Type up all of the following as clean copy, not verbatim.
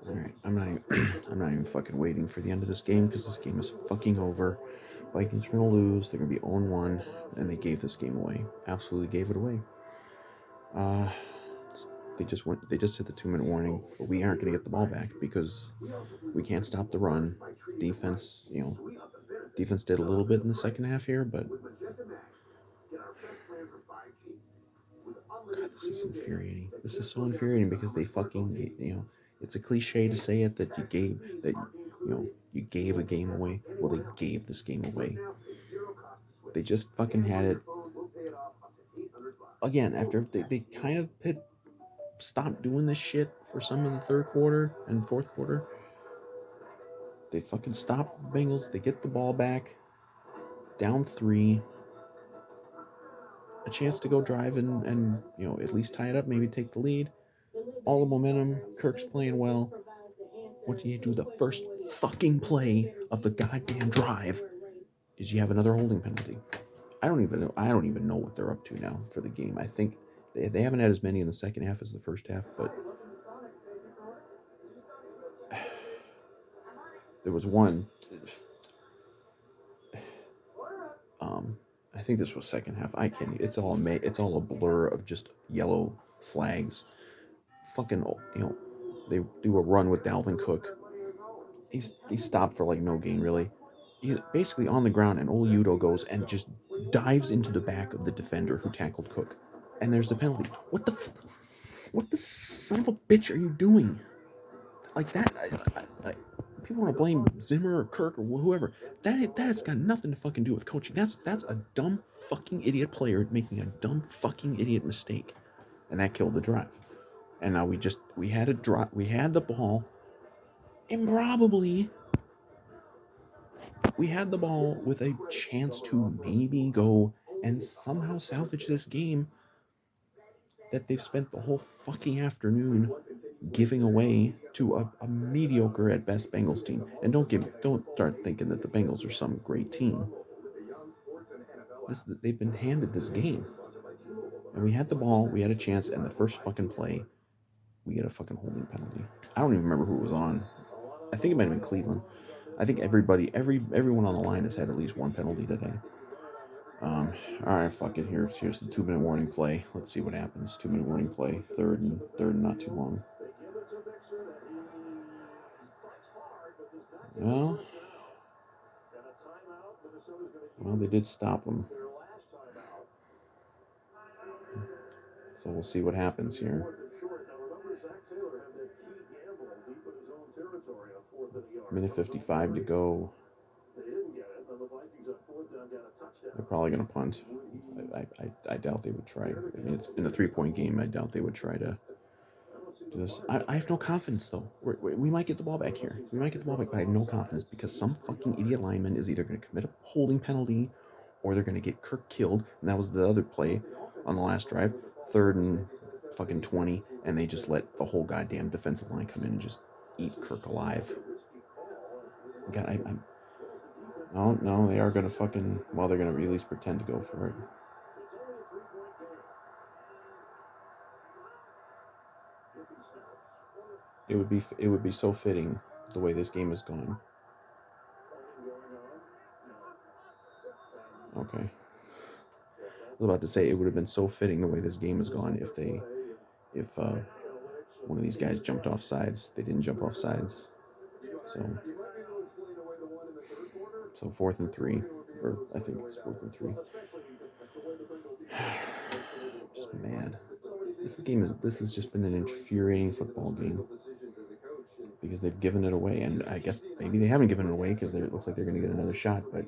All right, I'm not even fucking waiting for the end of this game because this game is fucking over. Vikings are gonna lose. They're gonna be 0-1, and they gave this game away. Absolutely gave it away. They just hit the 2-minute warning, but we aren't gonna get the ball back because we can't stop the run. Defense, defense did a little bit in the second half here, but God, this is infuriating. This is so infuriating because they fucking, it's a cliche to say it that you gave a game away. Well, they gave this game away. They just fucking had it again after they kind of stopped doing this shit for some of the third quarter and fourth quarter. They fucking stop the Bengals. They get the ball back, down 3. A chance to go drive and at least tie it up, maybe take the lead. All the momentum. Kirk's playing well. What do you do? The first fucking play of the goddamn drive is you have another holding penalty. I don't even know what they're up to now for the game. I think they haven't had as many in the second half as the first half, but there was one. I think this was second half. I can't. It's all a blur of just yellow flags. Fucking, they do a run with Dalvin Cook. He stopped for like no gain really. He's basically on the ground, and old Udo goes and just dives into the back of the defender who tackled Cook, and there's the penalty. What the son of a bitch are you doing? Like that? People want to blame Zimmer or Kirk or whoever. That has got nothing to fucking do with coaching. That's a dumb fucking idiot player making a dumb fucking idiot mistake, and that killed the drive. And now we had the ball, and probably we had the ball with a chance to maybe go and somehow salvage this game that they've spent the whole fucking afternoon giving away to a mediocre at best Bengals team. And don't start thinking that the Bengals are some great team. They've been handed this game. And we had the ball, we had a chance, and the first fucking play, we get a fucking holding penalty. I don't even remember who it was on. I think it might have been Cleveland. I think everyone on the line has had at least one penalty today. All right, fuck it. Here's the 2-minute warning play. Let's see what happens. 2-minute warning play. Third and not too long. Well, they did stop him. So we'll see what happens here. Minute 55 to go. They're probably going to punt. I doubt they would try. I mean, it's in a 3-point game. I doubt they would try to do this. I have no confidence, though. We might get the ball back here. We might get the ball back, but I have no confidence because some fucking idiot lineman is either going to commit a holding penalty or they're going to get Kirk killed. And that was the other play on the last drive. 3rd and fucking 20, and they just let the whole goddamn defensive line come in and just eat Kirk alive. God, no, they are going to fucking... Well, they're going to at least pretend to go for it. It would be so fitting the way this game is going. Okay. I was about to say it would have been so fitting the way this game has gone if one of these guys jumped off sides. They didn't jump off sides. So 4th and 3, or I think it's 4th and 3. Just mad. This has just been an infuriating football game because they've given it away, and I guess maybe they haven't given it away because it looks like they're going to get another shot, but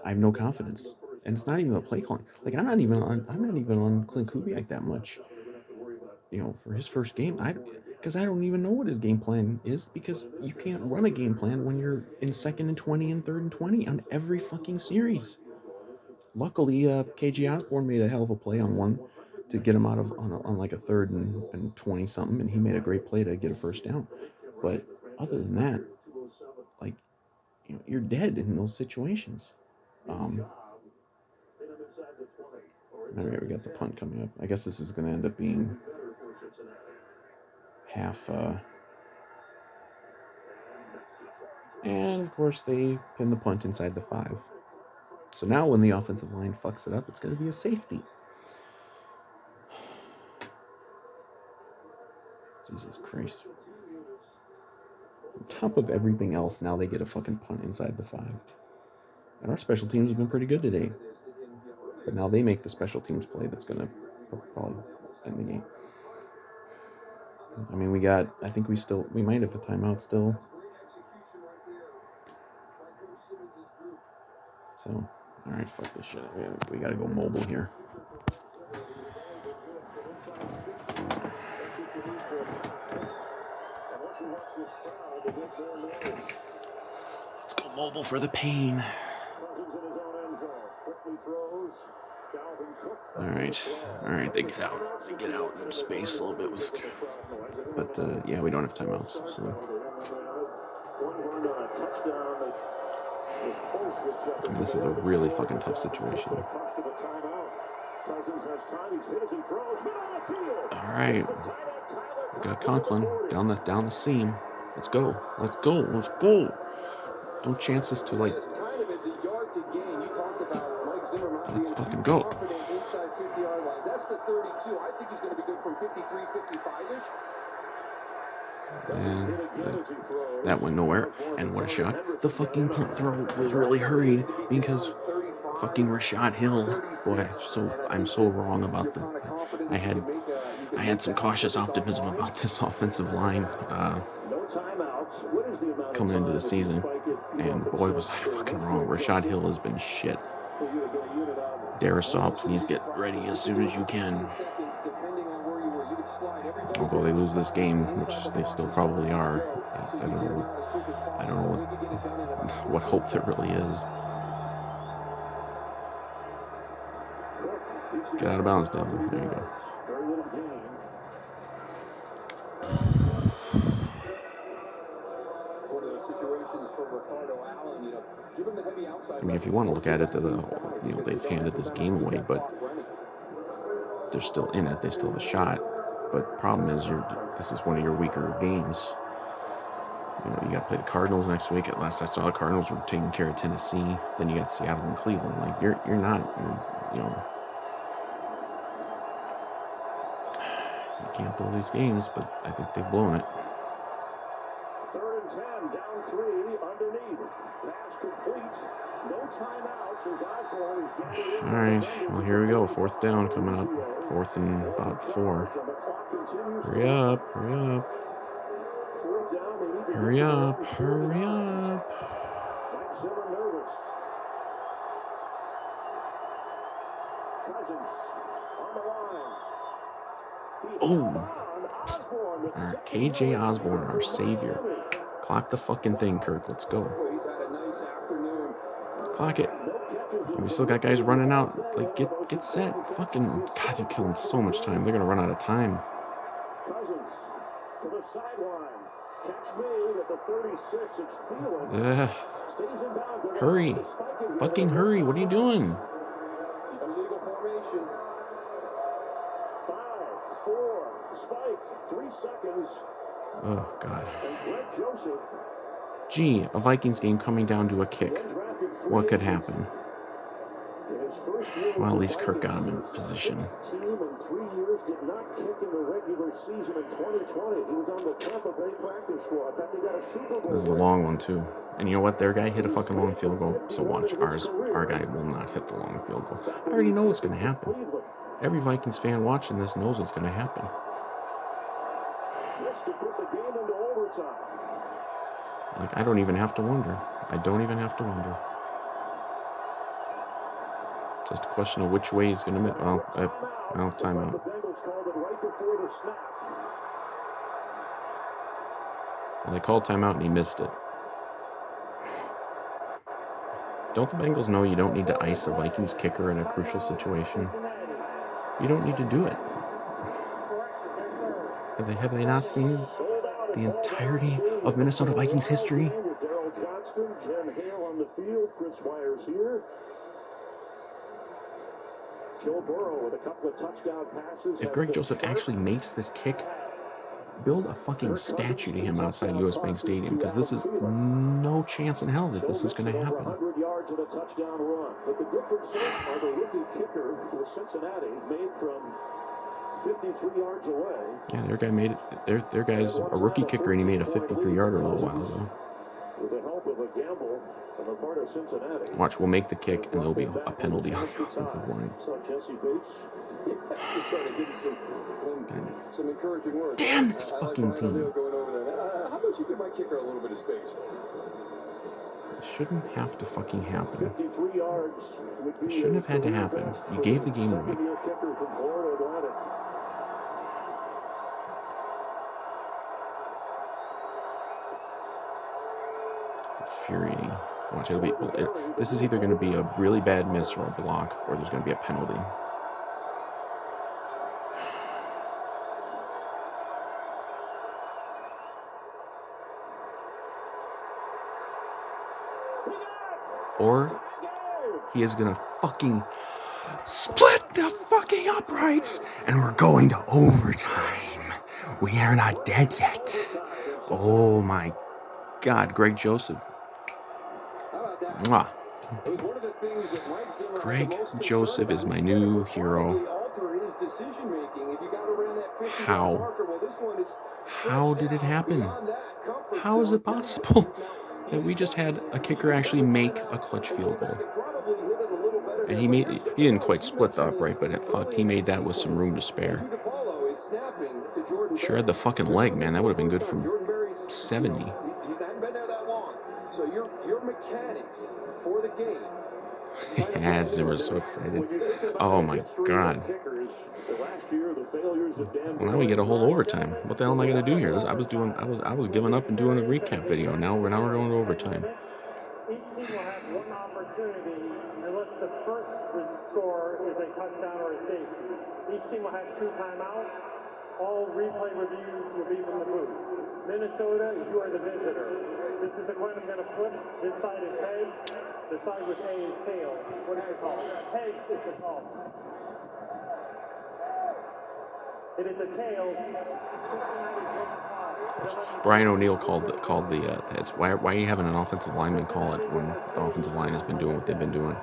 I have no confidence, and it's not even the play calling. Like I'm not even on Clint Kubiak that much. For his first game, because I don't even know what his game plan is, because you can't run a game plan when you're in 2nd and 20 and 3rd and 20 on every fucking series. Luckily, KG Osborne made a hell of a play on one to get him out of on like a 3rd and 20 something, and he made a great play to get a first down. But other than that, you're dead in those situations. Alright, we got the punt coming up. I guess this is going to end up being half. And of course, they pin the punt inside the 5. So now when the offensive line fucks it up, it's going to be a safety. Jesus Christ. On top of everything else, now they get a fucking punt inside the 5. And our special teams have been pretty good today. But now they make the special teams play that's going to probably end the game. I mean, I think we might have a timeout still. So, alright, fuck this shit. We gotta go mobile here. Let's go mobile for the pain. Alright, they get out in space a little bit with, but yeah, we don't have timeouts, so. And this is a really fucking tough situation. Alright. We got Conklin down the seam. Let's go. Don't chance this to like. Let's fucking go. And that went nowhere. And what a shot. The fucking punt throw was really hurried because fucking Rashad Hill. Boy, I'm so wrong about the. I had some cautious optimism about this offensive line coming into the season, and boy was I fucking wrong. Rashad Hill has been shit. Darisaw, please get ready as soon as you can. Although they lose this game, which they still probably are, I don't know what hope there really is. Get out of bounds, Devin. There you go. I mean, if you want to look at it, they've handed this game away, but they're still in it. They still have a shot. But problem is, this is one of your weaker games. You got to play the Cardinals next week. At last I saw, the Cardinals were taking care of Tennessee. Then you got Seattle and Cleveland. Like you're not. You can't blow these games, but I think they've blown it. 3rd and 10, down 3, underneath. Pass complete. No timeouts as Osborne is getting in. All right, well, here we go. 4th down coming up. 4th and about 4. Hurry up. Hurry up. Mike Zimmer nervous. Cousins on the line. Oh. KJ Osborne, our savior. Clock the fucking thing, Kirk. Let's go. Clock it. And we still got guys running out. Like, get set. Fucking, God, you're killing so much time. They're going to run out of time. Cousins to the sideline. Catch made at the 36. It's Thielen. Stays in bounds. Hurry. Fucking hurry. What are you doing? Illegal formation. 5, 4, spike. 3 seconds. Oh, God. And Greg Joseph. Gee, a Vikings game coming down to a kick. What could happen? Well, at least Kirk got him in position. Team in 3 years did not kick in the regular season in 2020. He was on the Tampa Bay practice squad. In fact, they got a Super Bowl. This is a long one, too. And you know what? Their guy hit a fucking long field goal. So watch. Our guy will not hit the long field goal. I already know what's going to happen. Every Vikings fan watching this knows what's going to happen. Like, I don't even have to wonder. Just a question of which way he's going to miss. Well, timeout. Well, they called timeout and he missed it. Don't the Bengals know you don't need to ice a Vikings kicker in a crucial situation? You don't need to do it. Have they not seen the entirety of Minnesota Vikings history? Joe Burrow with a couple of touchdown passes. If Greg Joseph actually makes this kick, build a fucking statue to him outside US Bank Stadium, because this is no chance in hell that this is going to happen. 100 yards and a touchdown run. But the difference are the rookie kicker for Cincinnati made from 53 yards away. Yeah, their guy made it. Their guy's a rookie kicker, and he made a 53-yarder a little while ago. With the help of a gamble on the part of Cincinnati. Watch, we'll make the kick, and there'll be a penalty on the offensive line. Saw Jesse Bates. Just trying to give you some encouraging words. Damn this fucking team. Going over there. How about you give my kicker a little bit of space? It shouldn't have to fucking happen. 53 yards would be It shouldn't have had to happen. You gave the game away. second-year kicker from Florida Atlantic. It's infuriating. Watch, this is either going to be a really bad miss or a block, or there's going to be a penalty. Or he is going to fucking split the fucking uprights, and we're going to overtime. We are not dead yet. Oh my God, Greg Joseph. Mwah. Greg Joseph is my new hero. How did it happen? How is it possible that we just had a kicker actually make a clutch field goal? And he didn't quite split the upright, but he made that with some room to spare. Sure had the fucking leg, man. That would have been good from 70. So your mechanics for the game. Yeah, Zimmer's so excited. Oh my God. Well, now we get a whole overtime. What the hell am I gonna do here? I was giving up and doing a recap video. Now we're going to overtime. Each team will have one opportunity unless the first score is a touchdown or a safety. Each team will have 2 timeouts. All replay reviews will be from the booth. Minnesota, you are the visitor. This is the coin I'm going to flip. This side is heads. The side with A is tails. What is the call? Heads is the call. It is a tails. Brian O'Neill called the heads. Why are you having an offensive lineman call it when the offensive line has been doing what they've been doing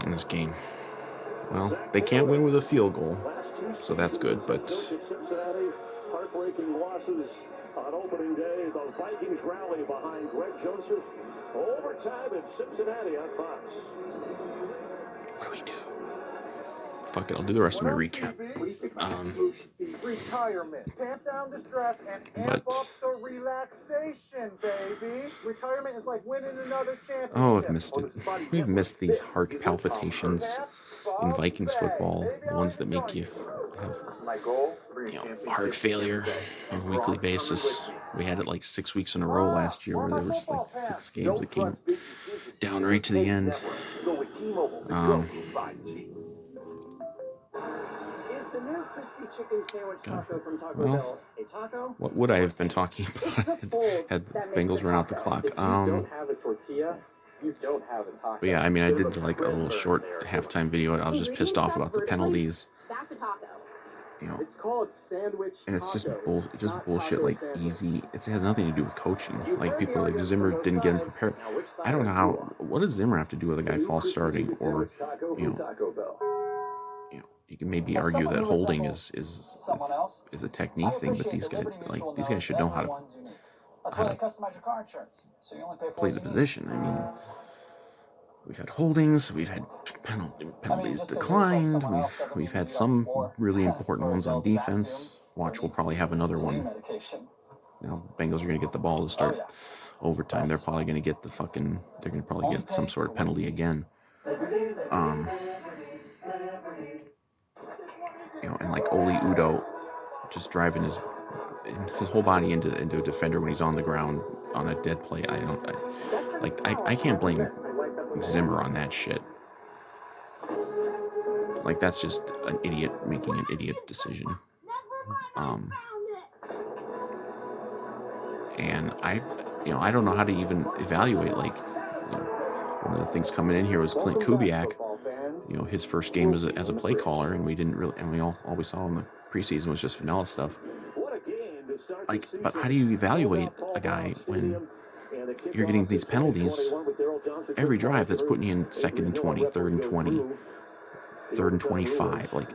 in this game? Well, they can't win with a field goal, so that's good, but Cincinnati, heartbreaking losses on opening day. The Vikings rally behind Greg Joseph. Overtime in Cincinnati on Fox. what do we do? Fuck it, I'll do the rest of my recap. Retirement. Tamp down the stress and amp up the relaxation, baby. Retirement is like winning another championship. Oh, I've missed it. We've missed these heart palpitations in Vikings football, the ones that make you have, heart failure on a weekly basis. We had it like 6 weeks in a row last year, where there was like 6 games that came down right to the end. Is the new crispy chicken sandwich taco from Taco Bell a taco? What would I have been talking about had the Bengals run out the clock? If you don't have a tortilla, you don't have a taco. But yeah, I mean, I did like a little short halftime video. I was just pissed off about the penalties. That's a taco. You know, It's called sandwich and it's just taco, just not bullshit, taco like sandwich. easy. It has nothing to do with coaching. Like people like Zimmer didn't get him prepared. I don't know how. What does Zimmer have to do with a guy false starting, or you know, you can maybe argue that holding is a technique thing, but these guys should know how to play the position. I mean, we've had holdings, we've had penalties declined, we've had some really important ones on defense. Watch, we'll probably have another one. Now, the Bengals are going to get the ball to start overtime. They're probably going to get they're going to probably get some sort of penalty again. You know, and like Oli Udoh just driving his whole body into a defender when he's on the ground on a dead play. I can't blame Zimmer on that shit. Like, that's just an idiot making an idiot decision. And I don't know how to even evaluate, like, one of the things coming in here was Clint Kubiak, his first game as a play caller, and we didn't really, and we all we saw in the preseason was just vanilla stuff. Like, but how do you evaluate a guy when you're getting these penalties every drive that's putting you in 2nd and 20, 3rd and 20, 3rd and 25? Like,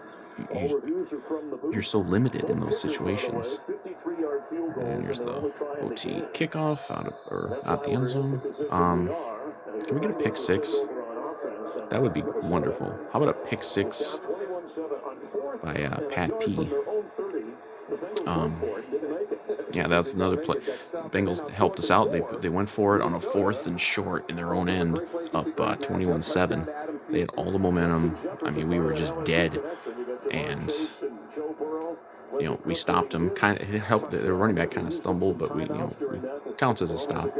you're so limited in those situations. And here's the OT kickoff out the end zone. Can we get a pick six? That would be wonderful. How about a pick six by Pat P? Yeah, that's another play. Bengals helped us out. They went for it on a 4th and short in their own end, up 21-7. They had all the momentum. I mean, we were just dead, and we stopped them. Kind of, it helped. Their running back kind of stumbled, but we counts as a stop.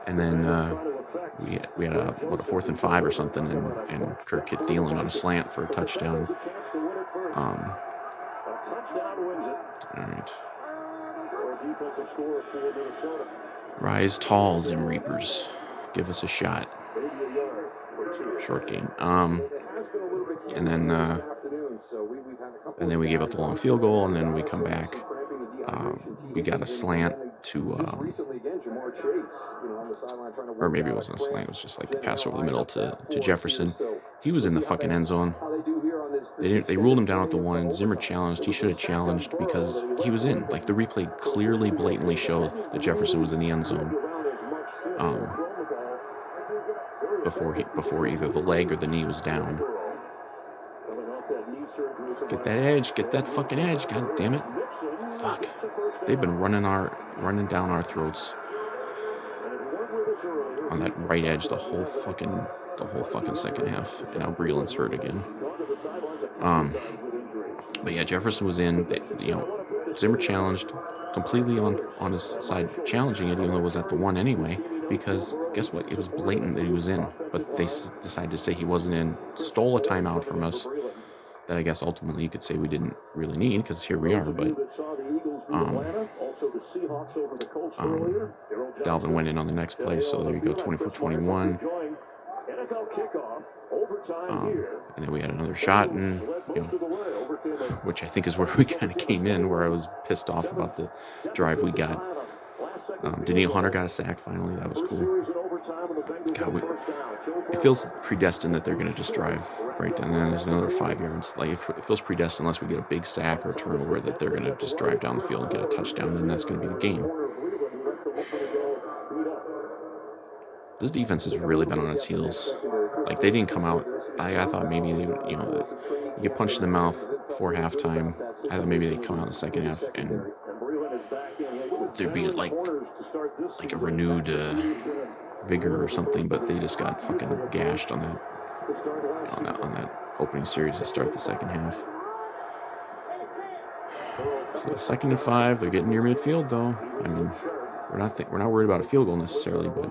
And then we had a 4th and 5 or something, and Kirk hit Thielen on a slant for a touchdown. All right. Rise tall, Zim Reapers. Give us a shot. Short game. And then we gave up the long field goal, and then we come back. We got a slant to, or maybe it wasn't a slant. It was just like a pass over the middle to Jefferson. He was in the fucking end zone. They ruled him down at the 1. Zimmer challenged. He should have challenged because he was in. Like, the replay clearly, blatantly showed that Jefferson was in the end zone before either the leg or the knee was down. Get that edge. Get that fucking edge. God damn it. Fuck. They've been running down our throats on that right edge the whole fucking second half. And now Breeland's hurt again. But yeah, Jefferson was in. Zimmer challenged completely on his side, challenging it, even though it was at the 1 anyway. Because guess what? It was blatant that he was in, but they decided to say he wasn't in. Stole a timeout from us. That I guess ultimately you could say we didn't really need, because here we are. But Dalvin went in on the next play, so there you go, 24-21. And then we had another shot, and which I think is where we kind of came in, where I was pissed off about the drive we got. Daniil Hunter got a sack finally. That was cool. God, it feels predestined that they're going to just drive right down. And then there's another 5 yards. Like, it feels predestined unless we get a big sack or a turnover that they're going to just drive down the field and get a touchdown, and that's going to be the game. This defense has really been on its heels. Like, they didn't come out. I thought maybe they would, you get punched in the mouth before halftime. I thought maybe they'd come out in the second half and there'd be like a renewed vigor or something, but they just got fucking gashed on that opening series to start the second half. So 2nd and 5, they're getting near midfield though. I mean, we're not worried about a field goal necessarily, but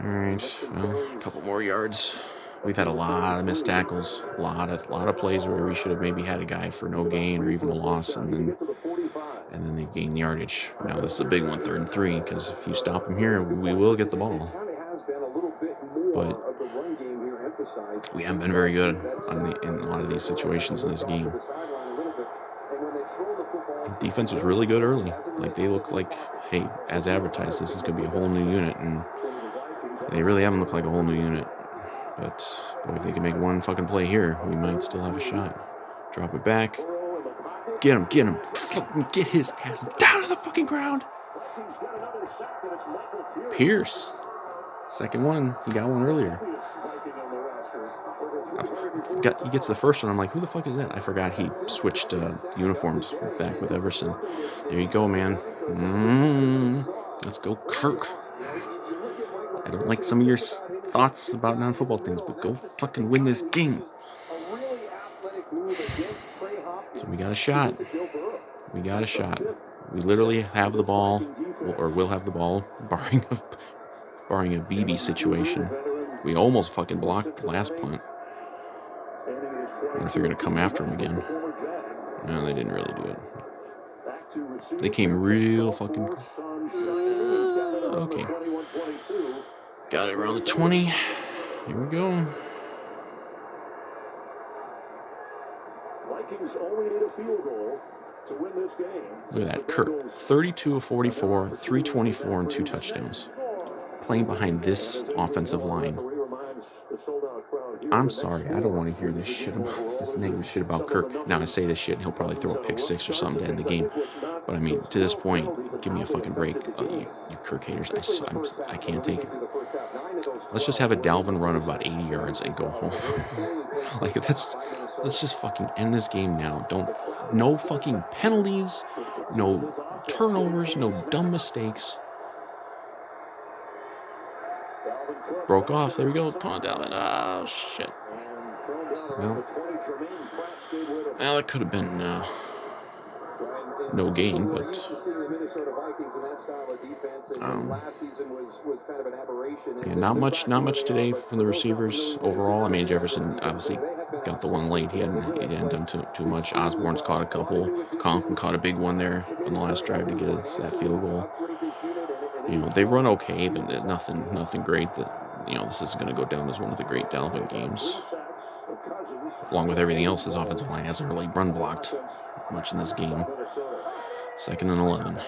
all right, well, a couple more yards. We've had a lot of missed tackles, a lot of plays where we should have maybe had a guy for no gain or even a loss, and then they gain yardage. Now this is a big one, 3rd and 3, because if you stop them here, we will get the ball. But we haven't been very good in a lot of these situations in this game. Defense was really good early. Like, they look like, hey, as advertised, this is going to be a whole new unit, and they really haven't looked like a whole new unit. But boy, if they can make one fucking play here, we might still have a shot. Drop it back. Get him. Fucking get his ass down to the fucking ground. Pierce. Second one. He got one earlier. He gets the first one. I'm like, who the fuck is that? I forgot he switched uniforms back with Everson. There you go, man. Let's go, Kirk. I don't like some of your thoughts about non-football things, but go fucking win this game. So we got a shot. We literally have the ball, or will have the ball, barring a BB situation. We almost fucking blocked the last punt. I wonder if they're going to come after him again. No, they didn't really do it. They came real fucking... okay. Got it around the 20. Here we go. Vikings only need a field goal to win this game. Look at that, Kirk, 32 of 44, 324, and 2 touchdowns. Playing behind this offensive line. I'm sorry, I don't want to hear this shit about this negative shit about Kirk. Now I say this shit, and he'll probably throw a pick 6 or something to end the game. But I mean, to this point, give me a fucking break, you Kirk haters. I can't take it. Let's just have a Dalvin run of about 80 yards and go home. Like let's just fucking end this game now. No fucking penalties, no turnovers, no dumb mistakes. Broke off. There we go. Come on, Dalvin. Oh, shit. Well, it could have been no gain, but yeah, not much today from the receivers overall. I mean, Jefferson obviously got the one late. He hadn't done too much. Osborne's caught a couple. Conklin caught a big one there on the last drive to get us that field goal. You know, they run okay, but nothing great. This is going to go down as one of the great Dalvin games. Along with everything else, his offensive line hasn't really run blocked much in this game. 2nd and 11.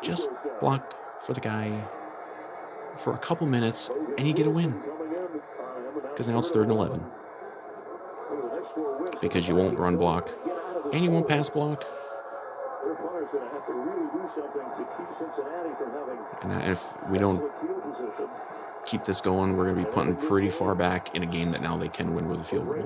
Just block for the guy for a couple minutes, and you get a win. Because now it's 3rd and 11. Because you won't run block, and you won't pass block. And if we don't keep this going, we're going to be punting pretty far back in a game that now they can win with a field goal.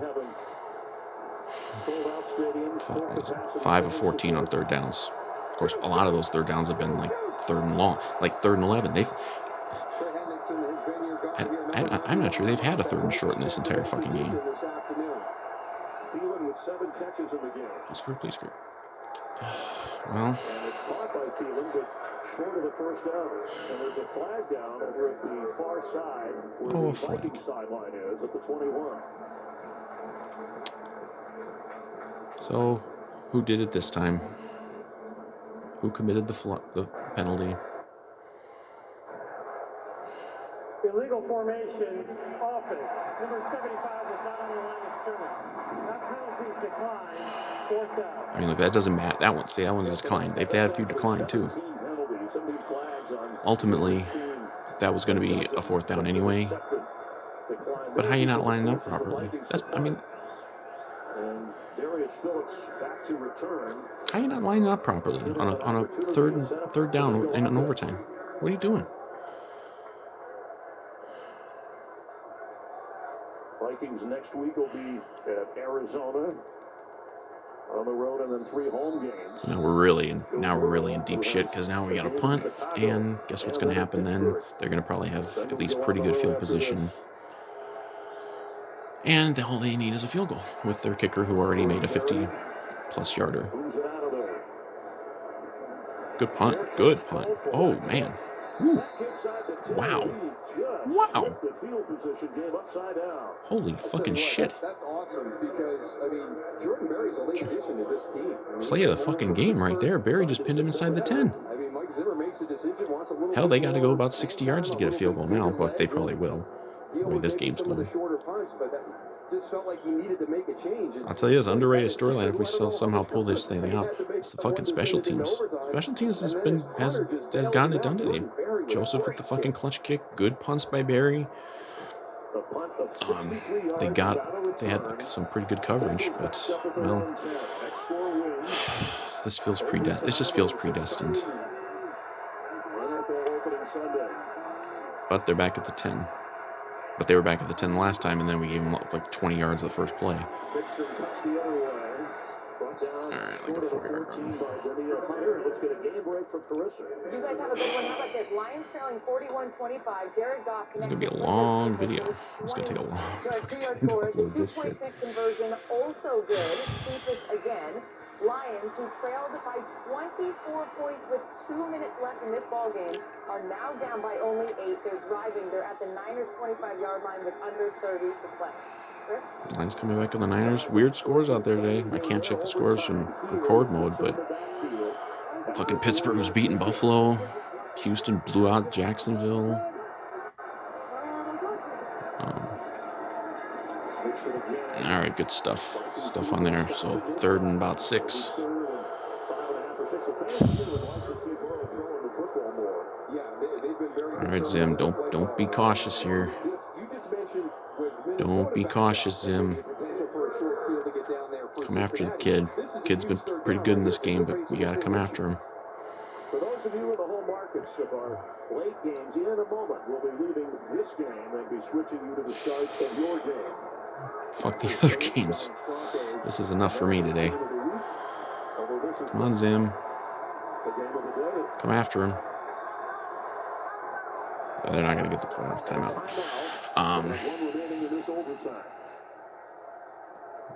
5 of 14 on 3rd downs. Of course, a lot of those 3rd downs have been like 3rd and long, like 3rd and 11. I'm not sure they've had a 3rd and short in this entire fucking game. Please, Kirk. Well. And it's caught by Thielen, but short of the first down. And there's a flag down over at the far side where the Vikings sideline is at the 21. So, who did it this time? Who committed the penalty? Illegal formation, offense. Number 75 was not on the line of scrimmage. That penalty's declined. 4th down. I mean, look, that doesn't matter. That one's declined. They've had a few decline too. Ultimately, that was going to be a 4th down anyway. But how are you not lining up properly? How are you not lining up properly on a third down and an overtime? What are you doing? Vikings next week will be at Arizona on the road, and then 3 home games. So now we're really in deep shit because now we got a punt, and guess what's going to happen then? They're going to probably have at least pretty good field position, and all they need is a field goal with their kicker who already made a 50-plus yarder. Good punt. Oh man. Ooh. Wow. Holy fucking shit. That's awesome because, I mean, Jordan Berry's a late addition to this team. Play of the fucking game right there. Berry just pinned him inside the 10. I mean, Mike Zimmer makes a decision, wants a little. Hell, they got to go about 60 yards to get a field goal now, but they probably will. The way this game's going. Just felt like he needed to make a change. I'll tell you, it's underrated storyline if we still somehow pull this thing out. It's the fucking special teams. Special teams has gotten it done today. Joseph with the fucking clutch kick. Good punts by Berry. They had some pretty good coverage, but well, this feels predestined. It just feels predestined. But they're back at the 10. But they were back at the 10 last time, and then we gave them up like 20 yards the first play. Alright, like a 4-yard run. Let's get a game break from Carissa. You guys have a good one. How about this? Lions trailing 41-25. Jared Goff. It's going to be a long video. It's going to take a long fucking time to upload this shit. 2.6 conversion, also good. Cheapest again. Lions, who trailed by 24 points with 2 minutes left in this ballgame, are now down by only 8. They're driving. They're at the Niners' 25-yard line with under 30 to play. Chris? Lions coming back on the Niners. Weird scores out there today. I can't check the scores from record mode, but fucking Pittsburgh was beating Buffalo. Houston blew out Jacksonville. All right, good stuff. Stuff on there. So 3rd and about 6. All right, Zim, don't be cautious here. Don't be cautious, Zim. Come after the kid. Kid's been pretty good in this game, but you got to come after him. For those of you in the home markets of our late games, in a moment, we'll be leaving this game and be switching you to the start of your game. Fuck the other games. This is enough for me today. Come on, Zim. Come after him. Oh, they're not going to get the timeout.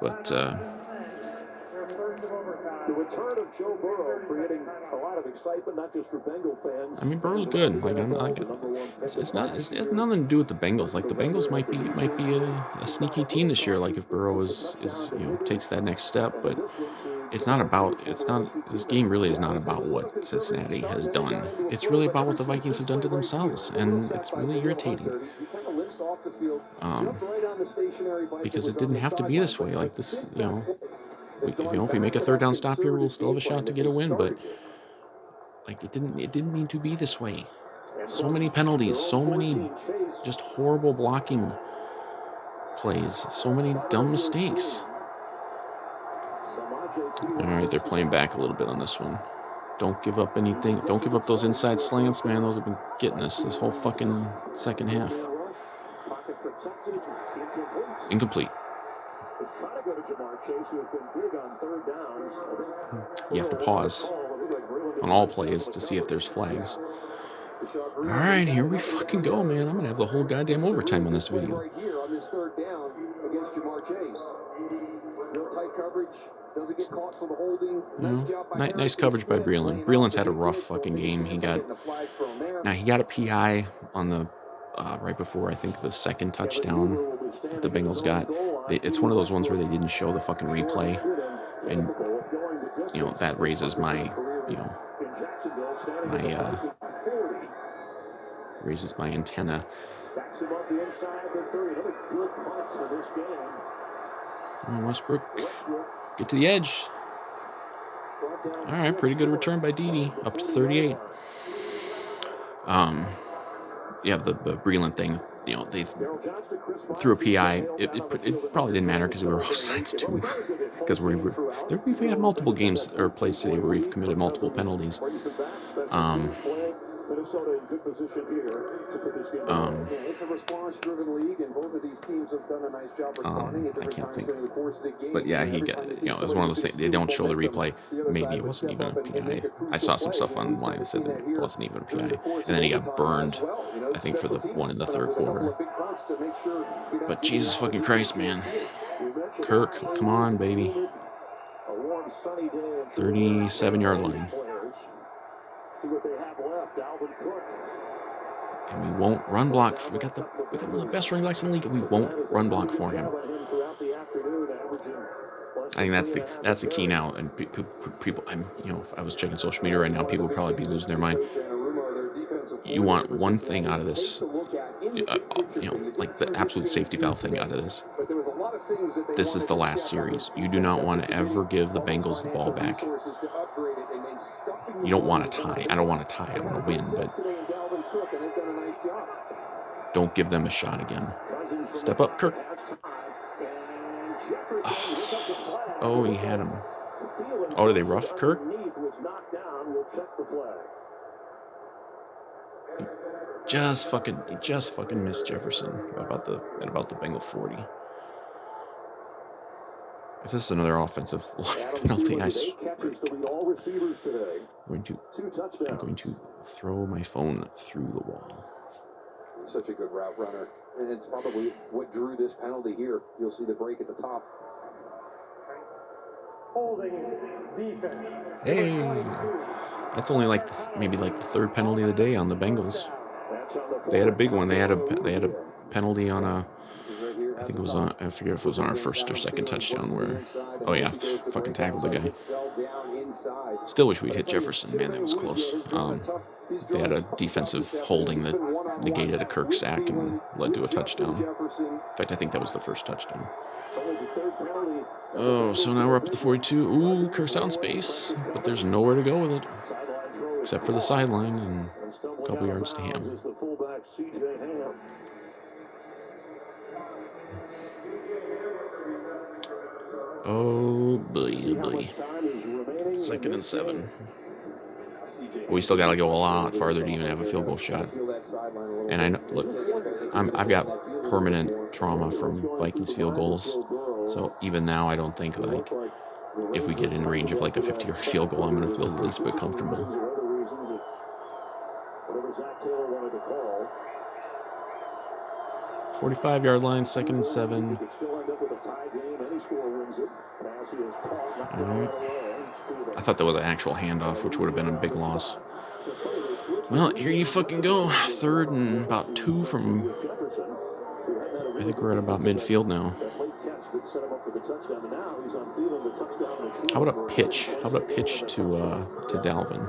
But the return of Joe Burrow creating a lot of excitement, not just for Bengal fans. I mean, Burrow's good. Like, it's nothing to do with the Bengals. Like, the Bengals might be a sneaky team this year. Like, if Burrow is takes that next step. But this game really is not about what Cincinnati has done. It's really about what the Vikings have done to themselves, and it's really irritating. Because it didn't have to be this way. Like, this, if we make a 3rd down stop here, we'll still have a shot to get a win. But like, it didn't need to be this way. So many penalties, so many just horrible blocking plays, so many dumb mistakes. All right, they're playing back a little bit on this one. Don't give up anything. Don't give up those inside slants, man. Those have been getting us this whole fucking second half. Incomplete. You have to pause on all plays to see if there's flags. All right, here we fucking go, man. I'm gonna have the whole goddamn overtime on this video. Right here on this 3rd down against Jamar Chase. Real tight coverage. Doesn't get caught for the holding. Nice job by nice coverage by Breeland. Breeland's had a rough fucking game. He got a PI on the right before, I think, the 2nd touchdown that the Bengals got. It's one of those ones where they didn't show the fucking replay, and that raises my raises my antenna. Come on, Westbrook, get to the edge. All right, pretty good return by Dede, up to 38. The Breeland thing, they threw a PI. It probably didn't matter because we were offsides too. Because we've had multiple games or plays today where we've committed multiple penalties. Minnesota in good position here to put this game it's a response-driven league, and both of these teams have done a nice job responding at different times during the course of the game. But yeah, he got, it was one of those things. They don't show the replay. Maybe it wasn't even a PI. I saw some stuff online that said it wasn't even a PI. And then he got burned, I think, for the one in the 3rd quarter. But Jesus fucking Christ, man. Kirk, come on, baby. 37-yard line. See what they have left. Alvin Cook. And we won't run block. We got one of the best running backs in the league, and we won't run block for him. I think that's the key now. And people, if I was checking social media right now, people would probably be losing their mind. You want one thing out of this, like the absolute safety valve thing out of this. This is the last series. You do not want to ever give the Bengals the ball back. You don't want a tie. I don't want a tie. I want to win, but don't give them a shot again. Step up, Kirk. Oh, he had him. Oh, did they rough Kirk? Just fucking missed Jefferson at about the Bengal 40. If this is another offensive penalty, I swear I'm going to throw my phone through the wall. Such a good route runner, and it's probably what drew this penalty here. You'll see the break at the top. Holding defense. Hey, that's only maybe the 3rd penalty of the day on the Bengals. They had a big one. They had a penalty on a. I think it was on. I forget if it was on our 1st or 2nd touchdown where. Oh yeah, fucking tackled the guy. Still wish we'd hit Jefferson. Man, that was close. They had a defensive holding that negated a Kirk sack and led to a touchdown. In fact, I think that was the first touchdown. Oh, so now we're up at the 42. Ooh, cursed out in space, but there's nowhere to go with it except for the sideline and a couple yards to Ham. Oh boy, oh boy. 2nd and 7. But we still got to go a lot farther to even have a field goal shot. And I know, look, I've got permanent trauma from Vikings field goals. So even now, I don't think like if we get in range of like a 50-yard field goal, I'm going to feel at least a bit comfortable. 45-yard line, 2nd and 7. All right. I thought that was an actual handoff, which would have been a big loss. Well, here you fucking go. 3rd and about 2 from. I think we're at about midfield now. How about a pitch? How about a pitch to Dalvin?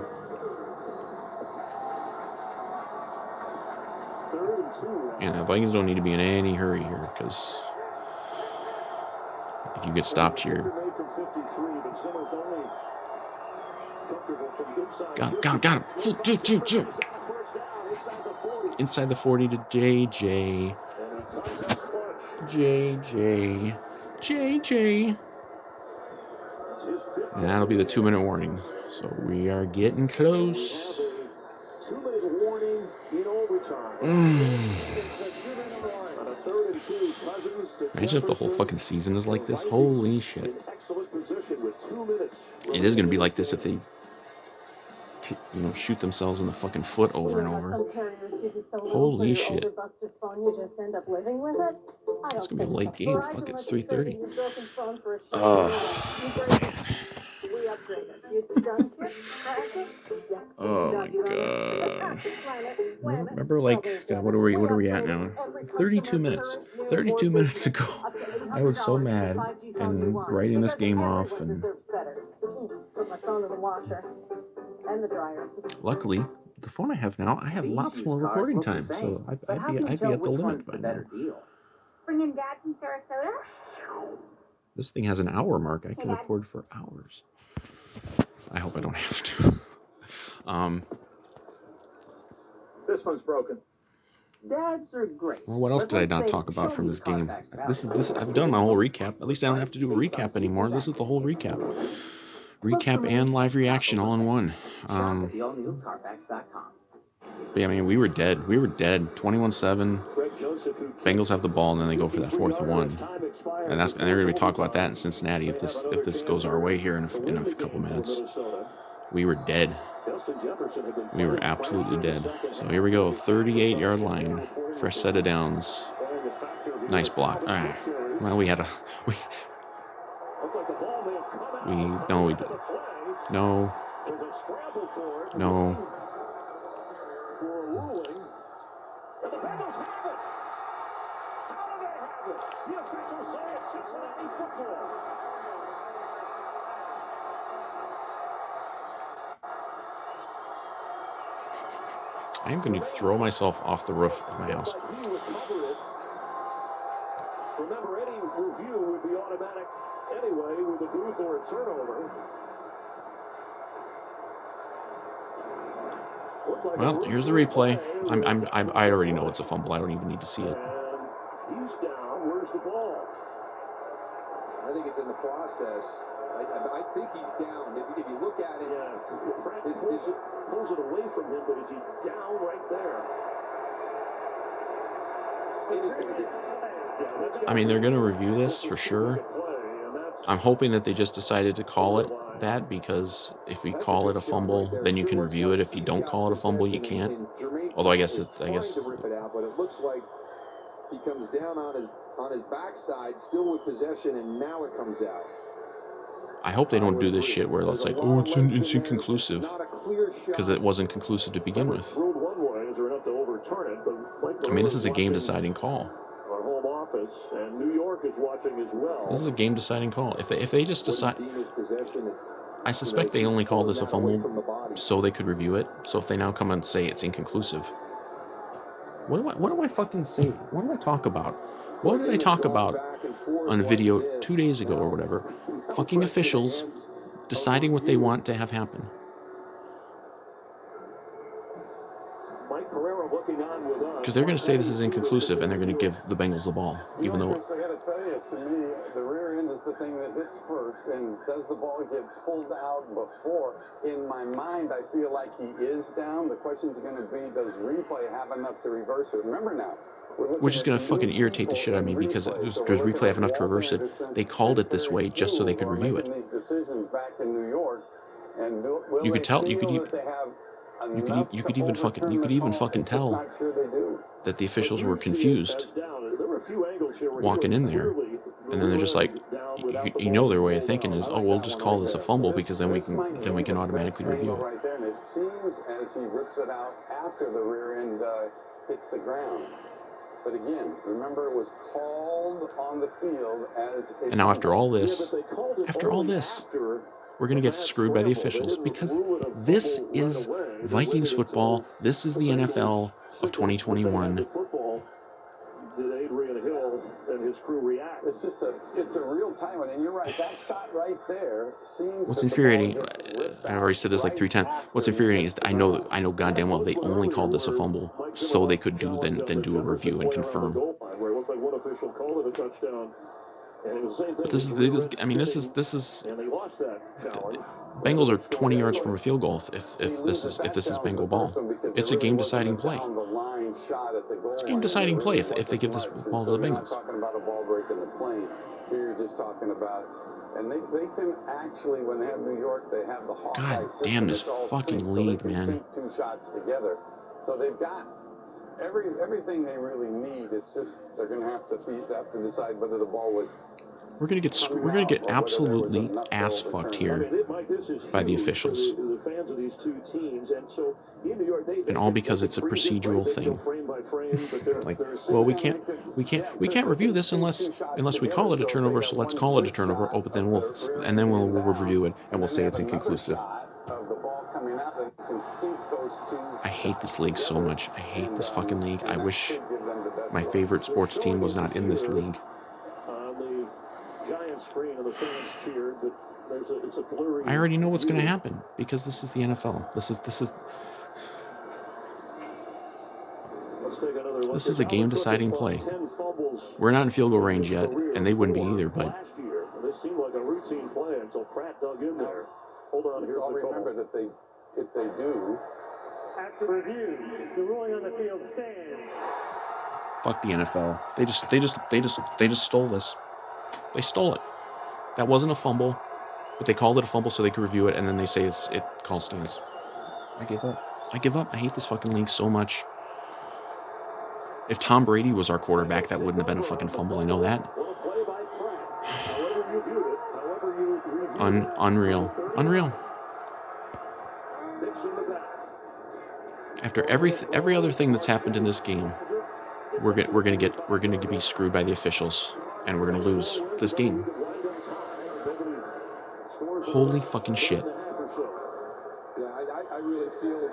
And the Vikings don't need to be in any hurry here because if you get stopped here. Got him. Shoot. Inside the 40 to JJ. And that'll be the 2-minute warning. So we are getting close. 2-minute warning in overtime. Imagine if the whole fucking season is like this. Holy shit. It is going to be like this if they shoot themselves in the fucking foot over and over. Holy shit. It's going to be a late game. Fuck, it's 3:30. Oh my god. Remember, like, what are we at now? 32 minutes. 32 minutes ago, I was so mad and writing this game off, and luckily, the phone I have now, I have lots more recording time, so I'd be at the limit by now. Bringing Dad from Sarasota? This thing has an hour mark. I can record for hours. I hope I don't have to. This one's broken. Dads are great. Well, what else did I not talk about from this game? This. I've done my whole recap. At least I don't have to do a recap anymore. This is the whole recap. Recap and live reaction all in one. But yeah, I mean, we were dead. 21-7. Bengals have the ball, and then they go for that 4th and 1. And they're going to be talking about that in Cincinnati if this goes our way here in a couple minutes. We were dead. We were absolutely dead. So here we go, 38-yard line, fresh set of downs. Nice block. All right. Well, we did. No. I am going to throw myself off the roof of my house. Remember, any review would be automatic anyway with a booth or a turnover. Well, here's the replay. I already know it's a fumble. I don't even need to see it. He's down. Where's the ball? I think it's in the process. I think he's down. If you look at it, pulls it away from him, but is he down right there? It is going to be. I mean, they're going to review this for sure. I'm hoping that they just decided to call it that, because if we call it a fumble, then you can review it. If you don't call it a fumble, you can't. Although I guess. Rip it out, but it looks like he comes down on his backside, still with possession, and now it comes out. I hope they don't do this shit where it's like, oh, it's inconclusive, because it wasn't conclusive to begin with. I mean, this is a game-deciding call. Our home office, and New York is watching as well. This is a game-deciding call. If they just decide, I suspect they only called this a fumble so they could review it. So if they now come and say it's inconclusive, What do I fucking say? What do I talk about? What did I talk about on a video 2 days ago or whatever? Fucking officials deciding what they want to have happen. Because they're going to say this is inconclusive, and they're going to give the Bengals the ball, even though. I got to tell you, to me, the rear end is the thing that hits first, and does the ball get pulled out before? In my mind, I feel like he is down. The question's going to be, does replay have enough to reverse it? Remember now, which is going to fucking irritate the shit out of me, because does replay have enough to reverse it? They called it this way just so they could review it. You could tell. You could even fucking tell that the officials were confused walking in there, and then they're just like, you know, their way of thinking is, oh, we'll just call this a fumble because then we can automatically review it. Right there, and it seems as he rips it out after the rear end hits the ground. But again, remember, it was called on the field as. And now after all this, we're going to get screwed by the officials, because this is Vikings football. This is the NFL of 2021. It's a real time one, and you're right. That shot right there seems. What's infuriating? I've already said this like 3 times. What's infuriating is I know goddamn well they only called this a fumble so they could do a review and confirm. But this is Bengals are 20 yards from a field goal if this is Bengal ball. It's a game deciding play. It's a game deciding play if they give this ball to the Bengals. Talking about a ball breaking the plane. Here you're just talking about, and they can actually, when they have New York, they have the Hawkeye. God damn this fucking league, man. 2 shots together, so they've got everything they really need. It's just they're going to have to decide whether the ball was. We're gonna get absolutely ass fucked here by the officials, and all because it's a procedural thing. Like, well, we can't review this unless we call it a turnover. So let's call it a turnover. Oh, but then we'll review it and we'll say it's inconclusive. I hate this league so much. I hate this fucking league. I wish my favorite sports team was not in this league. I already know what's going to happen because this is the NFL. This is a game-deciding play. We're not in field goal range yet, and they wouldn't be either. But this seemed like a routine play until Pratt dug in there. Hold on, here's the call. Remember that if they do. After review, the ruling on the field stands. Fuck the NFL. They just stole this. They stole it. That wasn't a fumble, but they called it a fumble so they could review it, and then they say it call stands. I give up. I hate this fucking league so much. If Tom Brady was our quarterback, that wouldn't have been a fucking fumble. I know that. Unreal. After every other thing that's happened in this game, we're gonna be screwed by the officials, and we're gonna lose this game. Holy fucking shit. I really feel that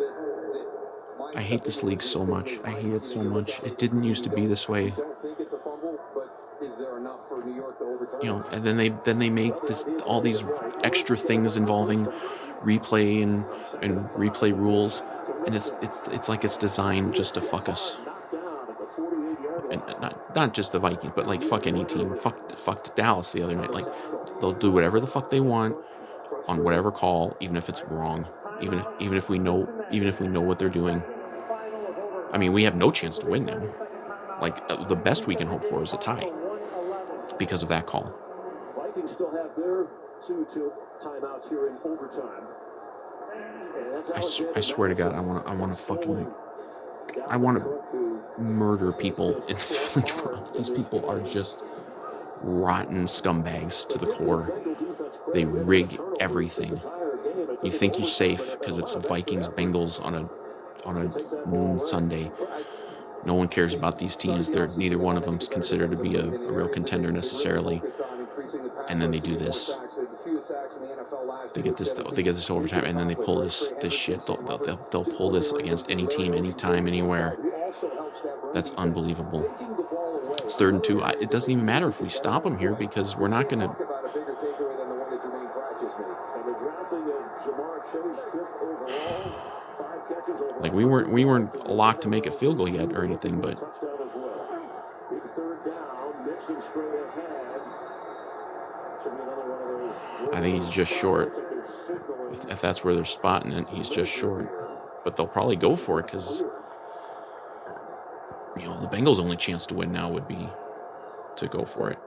I hate this league so much. I hate it so much. It didn't used to be this way. don't think it's a fumble, but is there enough for New York to overturn? You know, and then they make all these extra things involving replay and replay rules, and it's like it's designed just to fuck us. And not just the Vikings, but like fuck any team. Fuck Dallas the other night. Like, they'll do whatever the fuck they want on whatever call, even if it's wrong. Even if we know what they're doing. I mean, we have no chance to win now. Like, the best we can hope for is a tie because of that call. Vikings still have their 2 timeouts here in overtime. I swear to God, I want to murder people in this league. These people are just rotten scumbags to the core. They rig everything. You think you're safe because it's Vikings-Bengals on a noon Sunday. No one cares about these teams. Neither one of them is considered to be a real contender necessarily. And then they do this. They get this overtime, and then they pull this shit. They'll pull this against any team, anytime, anywhere. That's unbelievable. It's 3rd and 2. It doesn't even matter if we stop them here because we're not going to. And the drafting of Jamar Chase, 5th overall, 5 catches overall. Like we weren't locked to make a field goal yet or anything, but Touchdown as well. Big 3rd down, Mixon straight ahead. This will be another one of those. I think he's just short. If that's where they're spotting it, he's just short. But they'll probably go for it because, you know, the Bengals' only chance to win now would be to go for it.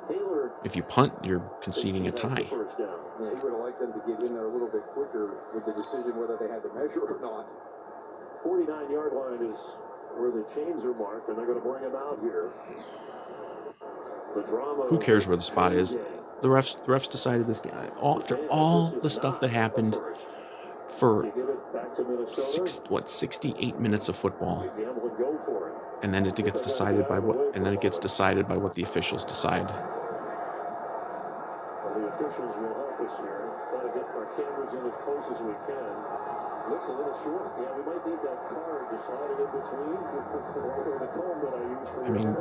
If you punt, you're conceding a tie. Yeah, he would have liked them to get in there a little bit quicker with the decision whether they had to measure or not. 49-yard line is where the chains are marked, and they're going to bring him out here. The drama. Who cares where the spot is? The refs decided this game. After all the stuff that happened for 68 minutes of football, and then it gets decided by what? And then it gets decided by what the officials decide. The officials will help us here. Try to get our cameras in as close as we can. Looks a little short. Yeah, we might need that card to slide it in between, or the comb that I use for. I mean,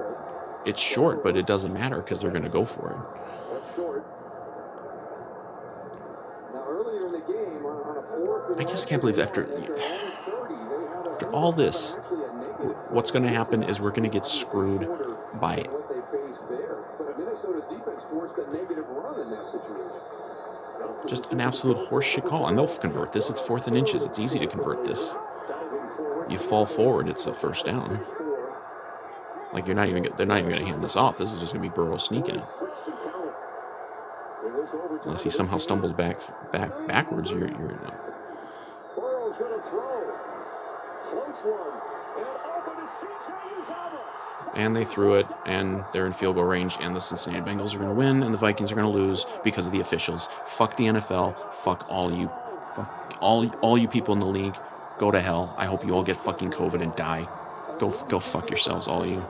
it's short, but it doesn't matter because they're going to go for it. That's short. Now earlier in the game, on a 4th. I just can't believe after all this, what's going to happen is we're going to get screwed by it. What they faced there, but Minnesota's defense forced a negative run in that situation. Just an absolute horseshit call, and they'll convert this. It's 4th and inches. It's easy to convert this. You fall forward, it's a 1st down. Like they're not even going to hand this off. This is just going to be Burrow sneaking it. Unless he somehow stumbles backwards, you're Burrow's going to throw. Close one. And open to CJ Uzomah. And they threw it, and they're in field goal range, and the Cincinnati Bengals are going to win, and the Vikings are going to lose because of the officials. Fuck the NFL. Fuck all you. Fuck all you people in the league. Go to hell. I hope you all get fucking COVID and die. Go fuck yourselves, all of you.